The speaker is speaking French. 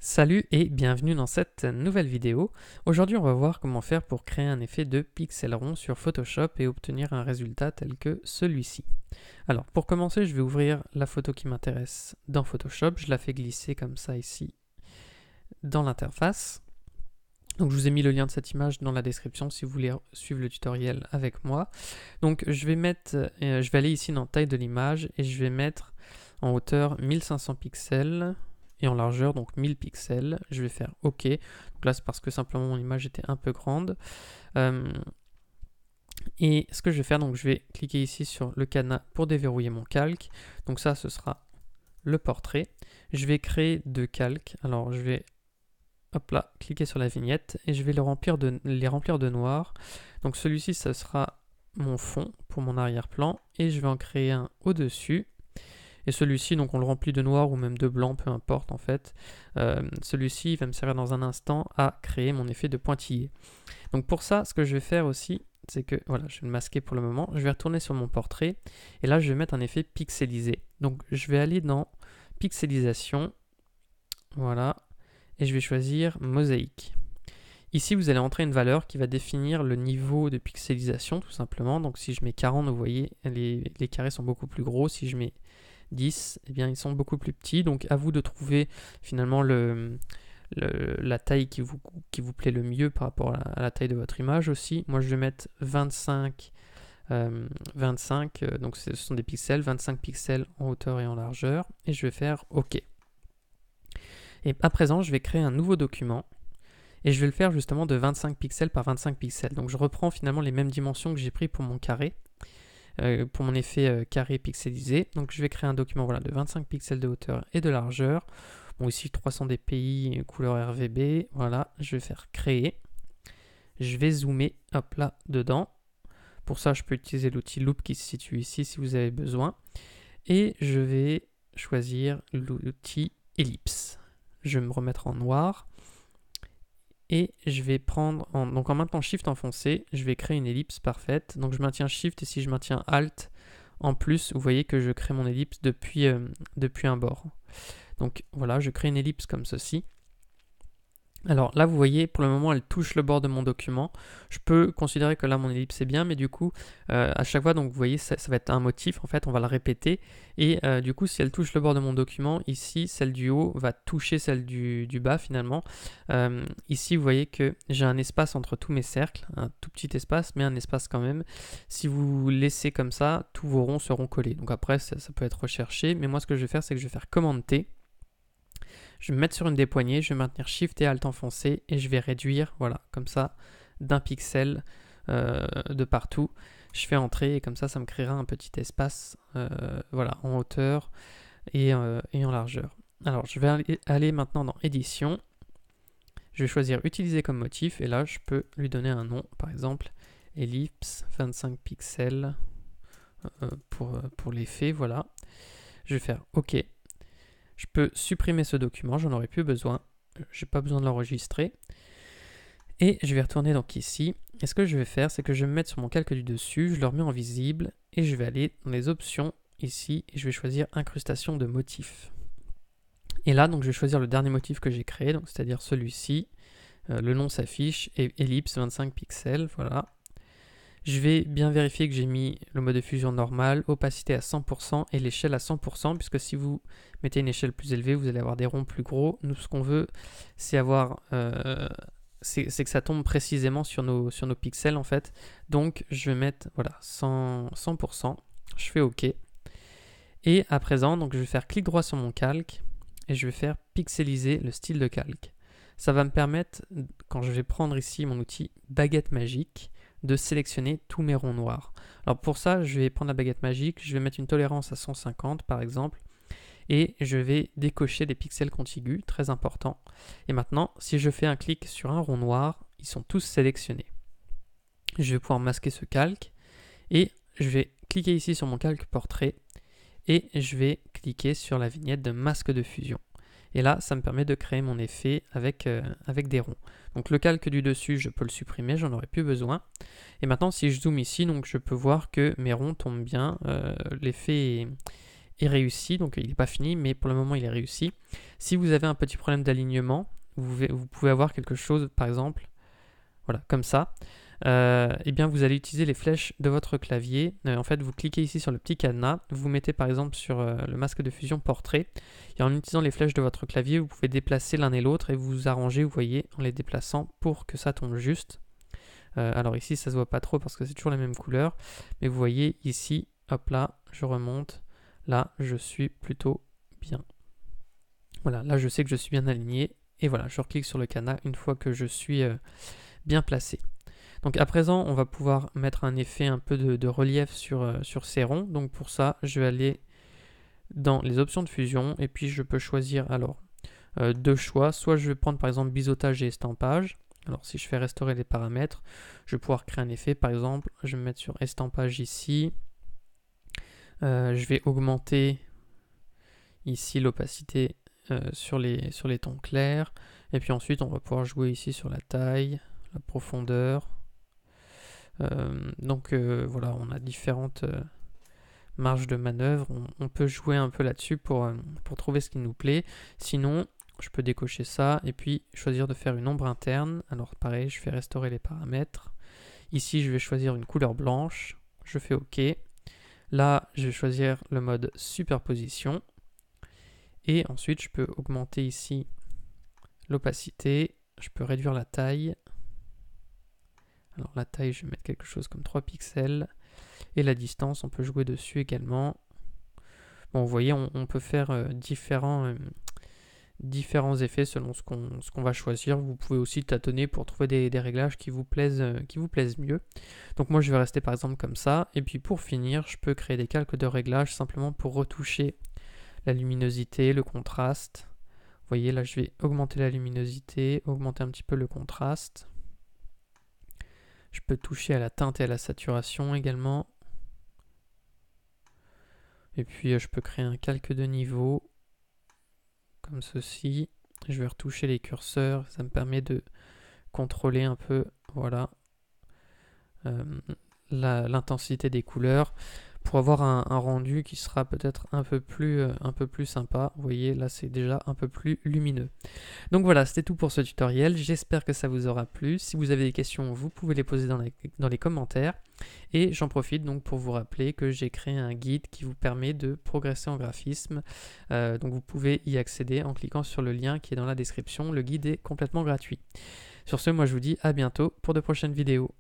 Salut et bienvenue dans cette nouvelle vidéo. Aujourd'hui on va voir comment faire pour créer un effet de pixel rond sur Photoshop et obtenir un résultat tel que celui-ci. Alors pour commencer je vais ouvrir la photo qui m'intéresse dans Photoshop, je la fais glisser comme ça ici dans l'interface. Donc je vous ai mis le lien de cette image dans la description si vous voulez suivre le tutoriel avec moi. Donc je vais aller ici dans taille de l'image et je vais mettre en hauteur 1500 pixels et en largeur donc 1000 pixels. Je vais faire OK. Donc là c'est parce que simplement mon image était un peu grande. Et ce que je vais faire, donc je vais cliquer ici sur le cadenas pour déverrouiller mon calque. Donc ça ce sera le portrait. Je vais créer deux calques. Alors je vais hop là, cliquer sur la vignette et je vais les remplir de noir. Donc celui-ci, ça sera mon fond pour mon arrière-plan et je vais en créer un au-dessus. Et celui-ci, donc on le remplit de noir ou même de blanc, peu importe en fait. Celui-ci, il va me servir dans un instant à créer mon effet de pointillé. Donc pour ça, ce que je vais faire aussi, c'est que, voilà, je vais le masquer pour le moment. Je vais retourner sur mon portrait et là, je vais mettre un effet pixelisé. Donc je vais aller dans pixelisation, voilà. Et je vais choisir mosaïque. Ici, vous allez entrer une valeur qui va définir le niveau de pixelisation, tout simplement. Donc si je mets 40, vous voyez, les carrés sont beaucoup plus gros. Si je mets 10, eh bien, ils sont beaucoup plus petits. Donc à vous de trouver finalement la taille qui vous plaît le mieux par rapport à la taille de votre image aussi. Moi, je vais mettre 25, donc ce sont des pixels, 25 pixels en hauteur et en largeur. Et je vais faire OK. Et à présent, je vais créer un nouveau document et je vais le faire justement de 25 pixels par 25 pixels. Donc je reprends finalement les mêmes dimensions que j'ai pris pour mon carré, pour mon effet carré pixelisé. Donc je vais créer un document voilà, de 25 pixels de hauteur et de largeur. Bon ici 300 dpi, couleur RGB, voilà, je vais faire créer. Je vais zoomer, hop là, dedans. Pour ça, je peux utiliser l'outil Loop qui se situe ici si vous avez besoin. Et je vais choisir l'outil Ellipse. Je vais me remettre en noir et je vais prendre, donc en maintenant Shift enfoncé, je vais créer une ellipse parfaite. Donc je maintiens Shift et si je maintiens Alt en plus, vous voyez que je crée mon ellipse depuis un bord. Donc voilà, je crée une ellipse comme ceci. Alors là, vous voyez, pour le moment, elle touche le bord de mon document. Je peux considérer que là, mon ellipse est bien, mais du coup, à chaque fois, donc vous voyez, ça va être un motif, en fait, on va le répéter. Et du coup, si elle touche le bord de mon document, ici, celle du haut va toucher celle du bas, finalement. Ici, vous voyez que j'ai un espace entre tous mes cercles, un tout petit espace, mais un espace quand même. Si vous laissez comme ça, tous vos ronds seront collés. Donc après, ça peut être recherché, mais moi, ce que je vais faire, c'est que je vais faire Command-T. Je vais me mettre sur une des poignées, je vais maintenir Shift et Alt enfoncé et je vais réduire, voilà, comme ça, d'un pixel de partout. Je fais entrer et comme ça me créera un petit espace, voilà, en hauteur et en largeur. Alors, je vais aller maintenant dans Édition. Je vais choisir Utiliser comme motif et là, je peux lui donner un nom, par exemple, ellipse 25 pixels pour l'effet, voilà. Je vais faire OK. Je peux supprimer ce document, j'en aurais plus besoin. J'ai pas besoin de l'enregistrer. Et je vais retourner donc ici. Et ce que je vais faire, c'est que je vais me mettre sur mon calque du dessus, je le remets en visible et je vais aller dans les options ici et je vais choisir incrustation de motifs. Et là, donc je vais choisir le dernier motif que j'ai créé, donc c'est-à-dire celui-ci. Le nom s'affiche et ellipse 25 pixels, voilà. Je vais bien vérifier que j'ai mis le mode de fusion normal, opacité à 100% et l'échelle à 100%, puisque si vous mettez une échelle plus élevée, vous allez avoir des ronds plus gros. Nous, ce qu'on veut, c'est avoir, c'est que ça tombe précisément sur nos pixels, en fait. Donc, je vais mettre, voilà, 100%. Je fais OK. Et à présent, donc, je vais faire clic droit sur mon calque et je vais faire pixeliser le style de calque. Ça va me permettre, quand je vais prendre ici mon outil baguette magique, de sélectionner tous mes ronds noirs. Alors pour ça, je vais prendre la baguette magique, je vais mettre une tolérance à 150 par exemple, et je vais décocher des pixels contigus, très important. Et maintenant, si je fais un clic sur un rond noir, ils sont tous sélectionnés. Je vais pouvoir masquer ce calque, et je vais cliquer ici sur mon calque portrait, et je vais cliquer sur la vignette de masque de fusion. Et là, ça me permet de créer mon effet avec des ronds. Donc le calque du dessus, je peux le supprimer, j'en aurai plus besoin. Et maintenant, si je zoome ici, donc je peux voir que mes ronds tombent bien, l'effet est réussi, donc il n'est pas fini, mais pour le moment il est réussi. Si vous avez un petit problème d'alignement, vous pouvez avoir quelque chose, par exemple, voilà, comme ça. Eh bien vous allez utiliser les flèches de votre clavier. En fait, vous cliquez ici sur le petit cadenas, vous mettez par exemple sur le masque de fusion portrait, et en utilisant les flèches de votre clavier, vous pouvez déplacer l'un et l'autre et vous arranger, vous voyez, en les déplaçant pour que ça tombe juste. Alors ici, ça se voit pas trop parce que c'est toujours la même couleur, mais vous voyez ici, hop là, je remonte, là, je suis plutôt bien. Voilà, là, je sais que je suis bien aligné, et voilà, je reclique sur le cadenas une fois que je suis bien placé. Donc à présent, on va pouvoir mettre un effet un peu de relief sur ces ronds. Donc pour ça, je vais aller dans les options de fusion et puis je peux choisir alors deux choix. Soit je vais prendre par exemple biseautage et estampage. Alors si je fais restaurer les paramètres, je vais pouvoir créer un effet. Par exemple, je vais me mettre sur estampage ici. Je vais augmenter ici l'opacité sur les tons clairs. Et puis ensuite, on va pouvoir jouer ici sur la taille, la profondeur. Donc voilà, on a différentes marges de manœuvre. On peut jouer un peu là-dessus pour trouver ce qui nous plaît. Sinon, je peux décocher ça et puis choisir de faire une ombre interne. Alors pareil, je fais restaurer les paramètres. Ici, je vais choisir une couleur blanche. Je fais OK. Là, je vais choisir le mode superposition. Et ensuite, je peux augmenter ici l'opacité. Je peux réduire la taille. Alors la taille, je vais mettre quelque chose comme 3 pixels. Et la distance, on peut jouer dessus également. Bon, vous voyez, on peut faire différents effets selon ce qu'on va choisir. Vous pouvez aussi tâtonner pour trouver des réglages qui vous plaisent mieux. Donc moi, je vais rester par exemple comme ça. Et puis pour finir, je peux créer des calques de réglage simplement pour retoucher la luminosité, le contraste. Vous voyez, là, je vais augmenter la luminosité, augmenter un petit peu le contraste. Je peux toucher à la teinte et à la saturation également. Et puis je peux créer un calque de niveau, comme ceci. Je vais retoucher les curseurs, ça me permet de contrôler un peu, voilà, l'intensité des couleurs, pour avoir un rendu qui sera peut-être un peu plus sympa. Vous voyez, là c'est déjà un peu plus lumineux. Donc voilà, c'était tout pour ce tutoriel. J'espère que ça vous aura plu. Si vous avez des questions, vous pouvez les poser dans les commentaires. Et j'en profite donc pour vous rappeler que j'ai créé un guide qui vous permet de progresser en graphisme. Donc vous pouvez y accéder en cliquant sur le lien qui est dans la description. Le guide est complètement gratuit. Sur ce, moi je vous dis à bientôt pour de prochaines vidéos.